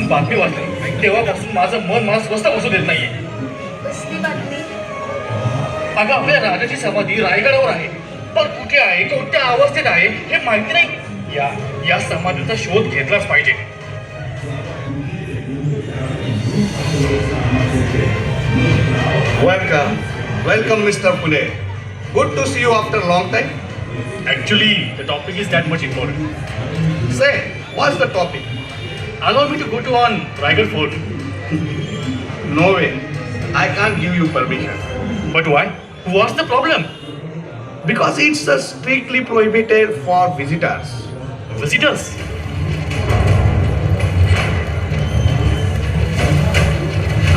बातमी वाचली तेव्हापासून माझं मन मला स्वस्त बसू देत नाहीये. कसली बातमी? अगं आपल्या राजाची समाधी रायगडावर आहे, पण कुठे आहे, कोणत्या अवस्थेत आहे हे माहिती नाही. या समाधीचा शोध घेतलाच पाहिजे. Welcome, Mr. Pune. Good to see you after a long time. Actually, the topic is that much important. Say, what's the topic? Allow me to go to on Raigad Fort. No way. I can't give you permission. But why? What's the problem? Because it's strictly prohibited for visitors. Visitors?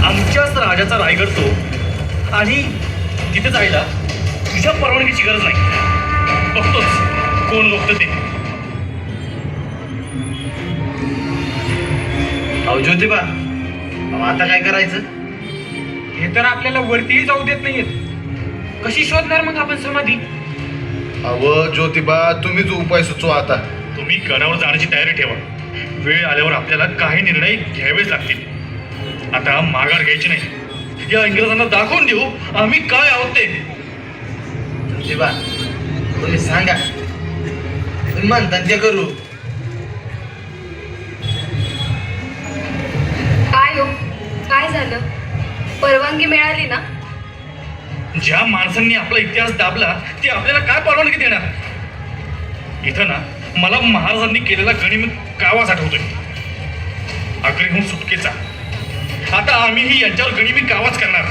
आमच्याच राजाचा रायगड तो, आणि तिथे जायला तुझ्या परवानगीची गरज नाही. बघतोच कोण लोक ते. अहो ज्योतिबा, आता काय करायचं? हे तर आपल्याला वरतीही जाऊ देत नाहीयेत. कशी शोधणार मग आपण समाधी? अव ज्योतिबा, तुम्हीच उपाय सुचवा आता. तुम्ही गडावर जाण्याची तयारी ठेवा. वेळ आल्यावर आपल्याला काही निर्णय घ्यावेच लागतील. आता माघार घ्यायची नाही. या इंग्रजांना दाखवून देऊ आम्ही काय आहोत ते. ज्योतिबा, तुम्ही सांगा, तुम्ही म्हणता ते करू. काय हो, काय झालं? परवानगी मिळाली ना? ज्या माणसांनी आपला इतिहास दाबला ते आपल्याला काय परवानगी देणार? इथं ना मला महाराजांनी केलेला गनिमी कावाच आठवतोय. आग्र्याहून सुटकेचा. आता आम्हीही यांच्यावर गनिमी कावाच करणार.